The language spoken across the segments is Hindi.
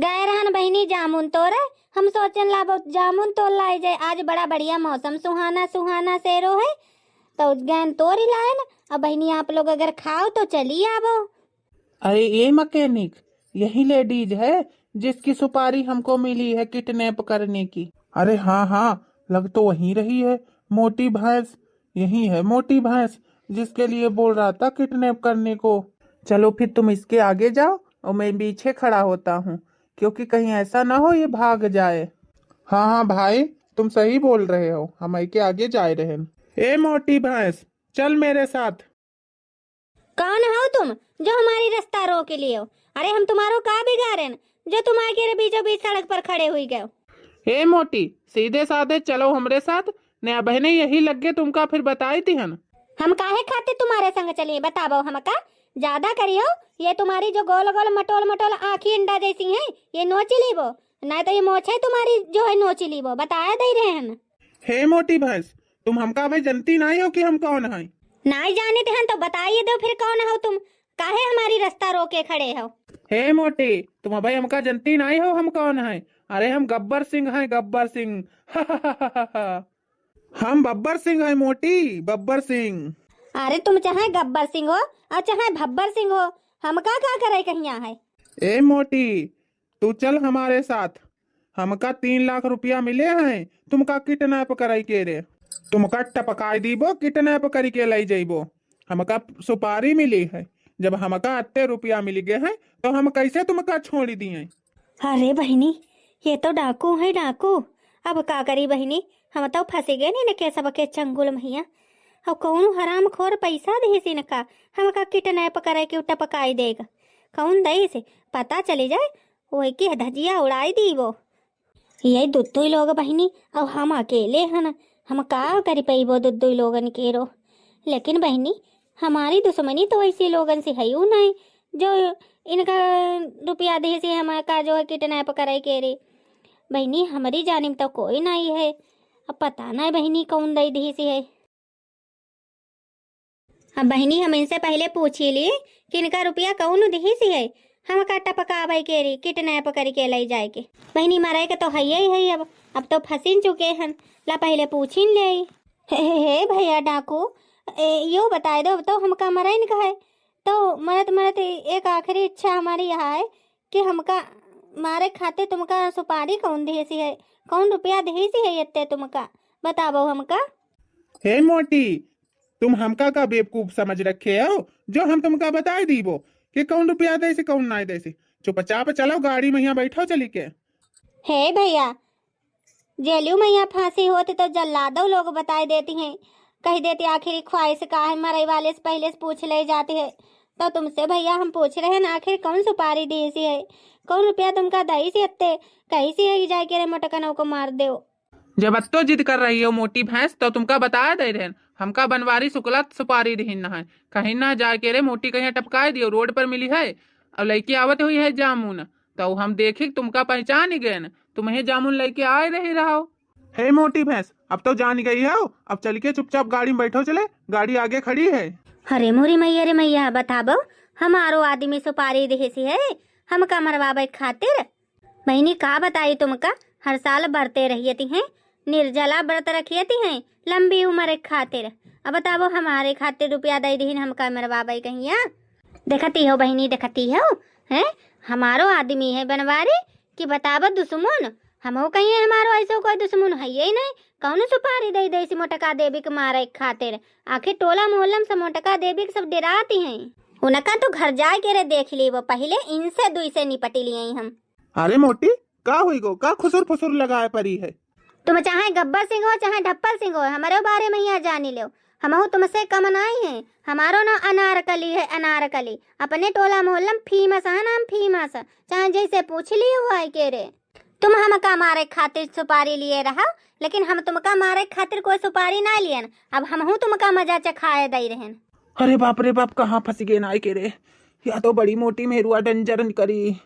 गए रहन बहनी जामुन तोड़े। हम सोचन ला बहुत जामुन तोड़ लाई जाए, आज बड़ा बढ़िया मौसम सुहाना सुहाना सेरो है तो गैन तोड़ ही लाए ना। अब बहनी आप लोग अगर खाओ तो चलिए आवो। अरे ये मैकेनिक यही लेडीज है जिसकी सुपारी हमको मिली है किडनैप करने की। अरे हाँ हाँ, लग तो वही रही है। मोटी भैंस, यही है मोटी भैंस जिसके लिए बोल रहा था किडनैप करने को। चलो फिर तुम इसके आगे जाओ और मैं पीछे खड़ा होता हूँ, क्योंकि कहीं ऐसा ना हो ये भाग जाए। हाँ हाँ भाई, तुम सही बोल रहे हो, हम के आगे जा रहे हैं। ए मोटी भैंस, चल मेरे साथ। कौन हो तुम जो हमारी रास्ता रोक लिए हो? अरे हम तुम्हारो का बिगाड़न जो तुम आगे बीचों बीच सड़क पर खड़े हुई गए हो? ए मोटी, सीधे साधे चलो हमरे साथ। नया बहने यही लग गए तुमका, फिर बताई थी हन। हम काहे खाते तुम्हारे संग चलिए बताओ हमका। ज्यादा करियो, ये तुम्हारी जो गोल गोल मटोल मटोल आँखी अंडा जैसी हैं ये नोची लीबो, नहीं तो ये मोछे तुम्हारी जो है नोची लीबो, बताया दे रहे हैं। हे मोटी भैंस, तुम हमका भाई जनती नहीं हो कि हम कौन हैं। नहीं जाने थे तो बताइए दो फिर कौन हो तुम, काहे हमारी रास्ता रोके खड़े हो? हे मोटी, तुम भाई हमका जनती नहीं हो हम कौन हैं। अरे हम गब्बर सिंह हैं, गब्बर सिंह। हम बब्बर सिंह हैं मोटी, बब्बर सिंह। अरे तुम चाहे गब्बर सिंह हो और चाहे भब्बर सिंह हो, हमका क्या करे कहिया है? ए मोटी, तू चल हमारे साथ। हमका 3 लाख रुपया मिले हैं तुमका किडनैप कराई के रे। तुमका टपकाई दीबो, किडनैप करके लाई जाइबो। हमका सुपारी मिली है। जब हमका अत्ते रुपया मिल गए हैं तो हम कैसे तुमका छोड़ दिए। अरे बहनी, ये तो डाकू है डाकू। अब का करी बहनी, हम तो फंसे गए नहीं के सब के चंगुल मैया। अब कौन हराम खोर पैसा दे सी न का हमका किडनैप करे के टपकाई देगा? कौन दे से पता चली जाए वही की धजिया उड़ाई दी वो। यही दुद्दुई लोग बहनी, अब हम अकेले हन, हम का करी पैबो दुद्दुई लोगन के रो। लेकिन बहनी हमारी दुश्मनी तो ऐसे लोगन से है नहीं जो इनका रुपया दे से हमारा जो है किडनैप करे के रे। बहनी हमारी जानिम तो कोई नहीं है, अब पता नहीं बहनी कौन दई दी से है। अब बहनी हम इनसे पहले पूछ ही लिए कि इनका रुपया कौन दी से है, हम का टपका के रे किडनैप करके ले जाए के। बहनी मरे के तो है ही है, अब तो फंसिन चुके हैं, ला पहले पूछिन ले। हे भैया डाकू, यो बताए दो तो हमका मरन का है तो मरत मरत एक आखिरी इच्छा हमारी यह है कि हमका मारे खाते तुमका सुपारी कौन दे सी है, कौन रुपया दे सी है इतने तुमका बताओ हमका। हे मोटी, तुम हमका का बेवकूफ समझ रखे हो जो हम तुमका बता दीबो कि कौन रुपया दे से कौन ना दे से। चुपचाप चलो गाड़ी में यहाँ बैठो चली के। हे भैया, जेलू मैया फांसी होती तो जल्लादो लोग बताई देती हैं, कह देती आखिर ख्वाहिश का है मरे वाले से पहले से पूछ ले जाती है। तो तुमसे भैया हम पूछ रहे हैं आखिर कौन सुपारी दी सी है, कौन रुपया तुमका दही सी अत्ते कहीं सी है जाके रे मोटकनों को मार दो। जब अत्तो जिद कर रही हो मोटी भैंस तो तुमका बता दे रहे हमका बनवारी शुक्ला सुपारी दीन है, कहीं ना जाके रे मोटी कहीं टपकाए दियो, रोड पर मिली है। अब लड़की आवत हुई है जामुन तो हम देखे तुमका पहचान ही गए, तुम्हें जामुन लेके आए रही रहो। हे मोटी भैंस, अब तो जान गई हो, अब चल के चुपचाप गाड़ी में बैठो चले, गाड़ी आगे खड़ी है। अरे मोरी मैया रे मैया बताबो, हमारो आदमी सुपारी दे सी है हमका मरवाबे खातिर? बहनी का बताई तुमका, हर साल बरते रहियती हैं, निर्जला व्रत रखियती हैं लंबी उम्र खातिर। अब बताबो हमारे खातिर रुपया दे दीन हमका मरवाबे कहिया? देखती हो बहनी, देखती हो हैं हमारो आदमी है बनवारी कि बताबो दुश्मन? हमो कहीं हमारो ऐसा कोई दुश्मन है ही नहीं, कौन सुपारी दे दे मोटका देवी के मारे खातिर? आखिर टोला मोहल्ला से मोटका देवी के सब डराती हैं, उनका तो घर जा के रे देख ली वो पहले, इनसे दुई से निपटी लिए हम। अरे मोटी, का हुई गो, का खुसुर फुसुर लगाए परी है? तुम चाहे गब्बर सिंह हो चाहे ढप्पल सिंह हो, हमारे बारे में यहाँ जानी लो, हम तुमसे कम नहीं है। हमारो ना अनारकली है, अनारकली अपने टोला मोहल्ला में फेमस है, नाम फेमस, चाहे जैसे पूछ ली हुआ है के रे। तुम हमका मारे खातिर सुपारी लिए रहो, लेकिन हम तुमका मारे खातिर कोई सुपारी ना लियन, अब हम तुमका मजा चखाए दे रहन। अरे बाप रे बाप, कहाँ फंस गए ना के रे, या तो बड़ी मोटी मेहरुआ डंजर करी।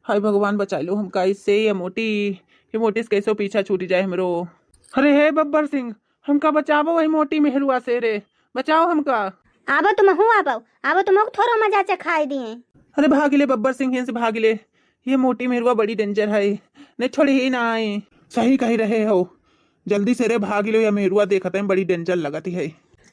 हाय भगवान बचा लो हमका इससे, ये मोटी से कैसे पीछा छूट जाए हमरो। अरे हे बब्बर सिंह, हमका बचाओ वही मोटी मेहरुआ से रे, बचाओ हमका। आबो तुम हूँ, आबो आबो तुम थोड़ा मजा चखाए दिए। अरे भाग ले बब्बर सिंह, यहाँ से भाग ले, ये मोटी मेरुआ बड़ी डेंजर है, नहीं छोड़ी ही ना आए। सही कही रहे हो, जल्दी से रे भाग लो, या मेरुआ देखते हैं बड़ी डेंजर लगती है।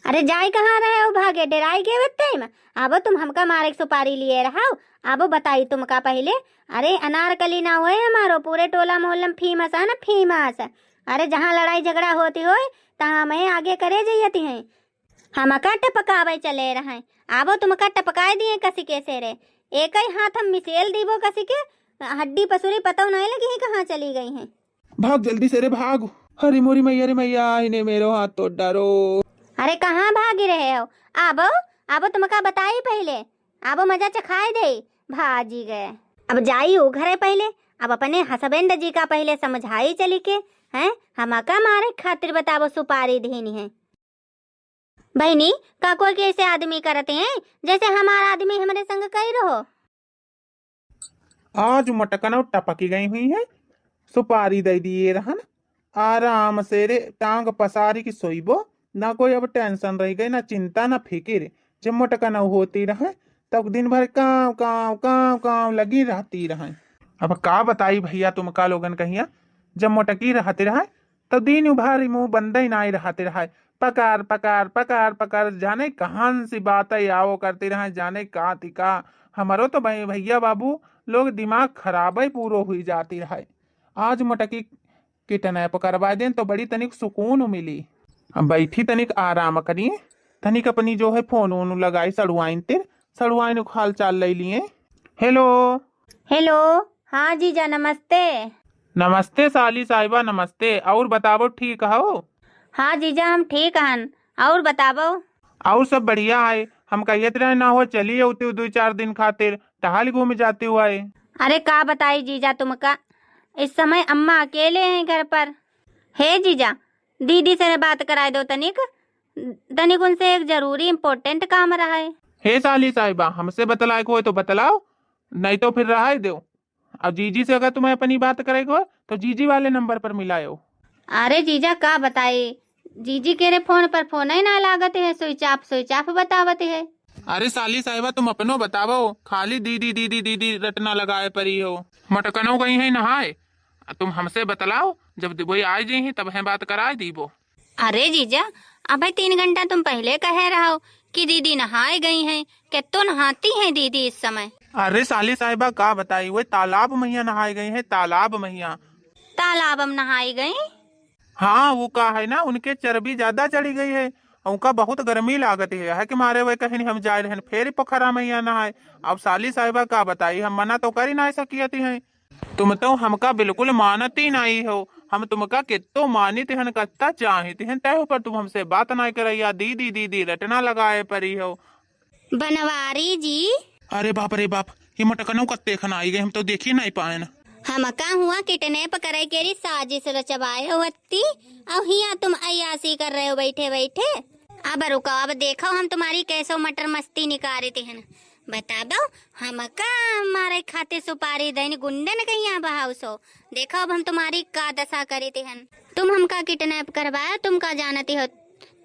अरे जाए कहाँ रहे हो, भागे डराई के बत्ते में। अब तुम हमका मारे सुपारी लिए रहो। अब बताई तुमका पहले। अरे अनारकली ना हुए हमारो पूरे टोला मोहल्ला में फेमस है ना, फेमस। अरे जहाँ लड़ाई झगड़ा होती हो तहाँ हमें आगे करे जाती हैं। हमका टपकावे चले रहे, आबो तुमका टपकाए दिए कसी के से रे। एक ही हाथ हम मिसेल दीबो कसी के, हड्डी पसूरी पता नहीं लगी कहाँ चली गई हैं। भाग जल्दी से रे भाग। हरी मोरी मैया रे मैया, इन्हें मेरो हाथ तो डरो। अरे कहाँ भागी रहे हो? आबो आबो तुमका बताई पहले, आबो मजा चखाए दे। भाजी गए, अब जाई हो घरे पहले। अब अपने हसबेंड जी का पहले समझाई चली के हैं, हमका मारे खातिर बताबो सुपारी देनी है। बहनी का कोई कैसे आदमी करते हैं जैसे हमारा आदमी हमारे संग कही रहो। आज मटकन टपकी गई हुई है, सुपारी दे दिए रहन, आराम से रे टांग पसारी की सोईबो, ना कोई अब टेंशन रह गई, ना चिंता ना फिक्र। जब मटकन होती रहे तब दिन भर काम काम काम काम लगी रहती रहे। अब का बताई भैया तुमका लोगन कहिया, जब मोटकी रहते रहे तब दिन भर मुंह बंद ही ना रहते रहे, पकार पकार पकार पकार, जाने कहां सी बातें आओ करते रहे, जाने का तिका। हमारो तो भैया बाबू लोग दिमाग खराब ही पूरो हुई जाती रहे। आज मोटकी किडनैप करवा दें तो बड़ी तनिक सुकून मिली। अब बैठी तनिक आराम करिए, तनिक अपनी जो है फोन वोन लगाई, सड़ुआइन हाल चाल ले लिए। हेलो हेलो, हाँ जीजा नमस्ते। नमस्ते साली साहिबा नमस्ते, और बतावो ठीक हो? हाँ जीजा हम ठीक हन, और बताबो। और सब बढ़िया है, हम कहिए रहे ना हो चलिए उते 2-4 दिन खातिर टहल घूम जाते हुआ है। अरे का बताई जीजा तुमका, इस समय अम्मा अकेले हैं घर पर। हे जीजा दीदी से बात कराए दो तनिक, तनिक उनसे एक जरूरी इम्पोर्टेंट काम रहा है। हे साली साहिबा हमसे बतलाए को है तो बतलाओ, नहीं तो फिर रहा दो। और जीजी से अगर तुम्हें अपनी बात करेगा तो जीजी वाले नंबर पर मिलायो। अरे जीजा का बताए, जीजी के रे फोन पर फोन ही ना लागत है, स्विच ऑफ बतावत है। अरे साली साहिबा तुम अपनो बतावो, खाली दीदी दीदी दीदी रटना लगाए परी हो। मटकनो गई है नहाए, तुम हमसे बतलाओ, जब वही आ जाए तब है बात कराए दीबो। अरे जीजा अब 3 घंटा तुम पहले कह रहा हो कि दीदी नहाए गई हैं, क्या तो नहाती हैं दीदी इस समय? अरे साली साहिबा का बताई, वो तालाब मैया नहाई गई है, तालाब मैया। तालाब में नहाई गई? हाँ वो का है ना, उनके चर्बी ज्यादा चढ़ी गई है, उनका बहुत गर्मी लागत है कि मारे वही कहीं हम जाए रहे फिर पोखरा मैया नहाए। अब साली साहिबा का बताई, हम मना तो कर ही ना सकियती हैं, तुम तो हमका बिल्कुल मानती नहीं हो। हम तुमका कितो मानित हन, कत्ता चाहती हैं, तय पर तुम हमसे बात नहीं करैया, दीदी दीदी रटना लगाए परी हो। बनवारी जी। अरे बाप रे बाप, ये मटकनों कत्ते खन आई गए, हम तो देख ही नहीं पाए ना। हमका हुआ किडनैप करे के री साजिश रचवाए होती, और हिया तुम अयासी कर रहे हो बैठे बैठे। अब रुको, अब देखो हम तुम्हारी कैसो मटर मस्ती निकालते हैं। बता दो हमका हमारे खाते सुपारी देन गुंडन कहीं बहाव सो, देखो अब हम तुम्हारी का दशा करते हैं। तुम हमका किडनैप करवाया, तुम का जानती हो,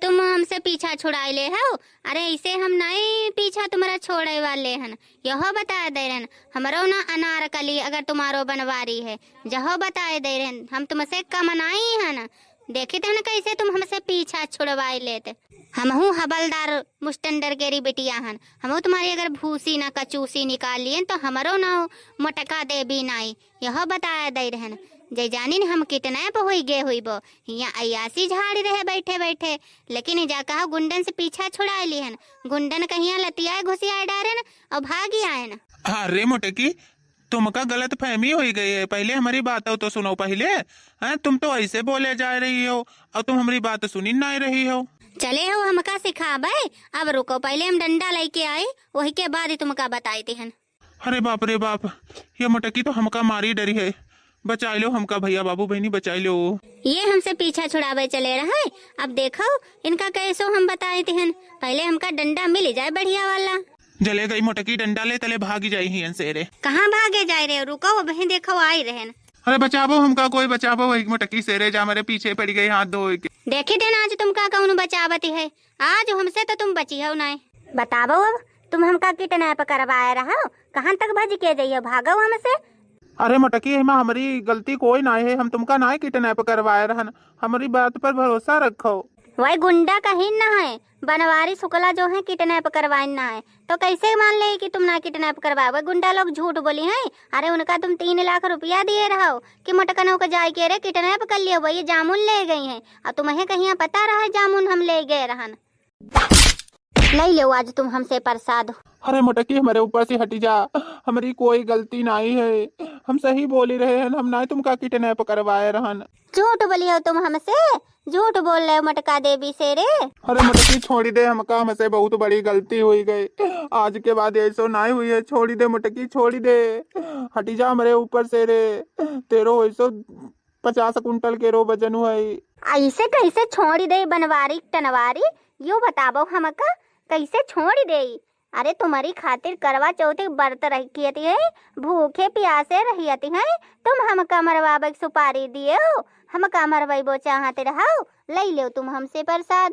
तुम हमसे पीछा छुड़ाए ले हो। अरे इसे हम नहीं पीछा तुम्हारा छोड़े वाले हन, यहो बता दे रहे हमारो ना अनारकली अगर तुम्हारो बनवारी है, जहो बताए दे रहे हम तुमसे कमनाई हन। देखे थे ना कैसे तुम हमसे पीछा छुड़वाए लेते। हमहू हवलदार मुस्टंडर केरी बिटिया हन, हमहू तुम्हारी अगर भूसी ना कचूसी निकाल लिए तो हमारो ना मोटका दे भी नाई, यह बताया दे रहन। जय जानी हम किडनैप हुई गे हुई बो, यहाँ अयासी झाड़ी रहे बैठे बैठे, लेकिन जा कहा गुंडन से पीछा छुड़ा ली हन, गुंडन कहीं लतियाए घुसियाए डारे न और भागी आए न। अरे मोटकी तुमका गलत फहमी हो गई है, पहले हमारी बात हो तो सुनो पहले। तुम तो ऐसे बोले जा रही हो और तुम हमारी बात सुनी नहीं रही हो। चले हो हमका सिखाबे, अब रुको पहले हम डंडा लेके आए, वही के बाद ही तुमका बताई थी हन। अरे बाप रे बाप, ये मोटकी तो हमका मारी डरी है, बचाई लो हमका भैया बाबू बहनी बचाई लो। ये हमसे पीछा छुड़ावे चले रहे, अब देखो इनका कैसो हम बताए थे हन, पहले हमका डंडा मिल जाए बढ़िया वाला। जले गई मोटकी डंडा ले तले भागी जाई ही सेरे। कहाँ भागे जाए रहे, रुको बहन देखो आई रहे। अरे बचाबो हमका, कोई बचाबो, वही मोटकी सेरे जा मेरे पीछे पड़ गई हाथ धो के। देखे थे ना आज तुमका कौन बचावती है, आज हमसे तो तुम बची हो नहीं। बताबो अब तुम हमका किडनैप करवाए रहो, कहाँ तक भज के जाइयो, भागो हमसे। अरे मटकी हिमा हमारी गलती कोई ना है, हम तुमका ना किडनैप करवाए रहन, हमारी बात पर भरोसा रखो। वही गुंडा कहीं ना है, बनवारी शुक्ला जो है किडनैप करवाइन ना है, तो कैसे मान ले कि तुम ना किडनैप करवाओ? वही गुंडा लोग झूठ बोली हैं। अरे उनका तुम 3 लाख रुपया दिए रहो कि मटकनों को जाए के रे किडनैप कर लियो, वही जामुन ले गई हैं और तुम्हें कहीं पता रहा जामुन हम ले गए रहन। नहीं ले आज तुम हमसे प्रसाद। अरे मटकी हमारे ऊपर से हटी जा, हमारी कोई गलती नहीं है, हम सही बोली रहे हैं, हम ना तुमका किडनैप करवाए रहन। झूठ बोली हो तुम हमसे, झूठ बोल रहे हो मटका देवी से रे। अरे मटकी छोड़ी दे, हमका हमसे बहुत बड़ी गलती हुई गई, आज के बाद ऐसो ना हुई है, छोड़ी दे मटकी छोड़ी दे, हटी जा हमारे ऊपर से रे, तेरो ऐसो 50 कुंटल के रो वजन हुई। ऐसे कैसे छोड़ी दे बनवारी टनवारी, यो बताबो हमका कैसे छोड़ी दे? अरे तुम्हारी खातिर करवा चौथ व्रत रखी है, भूखे प्यासे रही है, तुम हमका मरवाबे सुपारी दिए हो, हमका मरवाइबो चाहते रहो, ले लो तुम हमसे प्रसाद।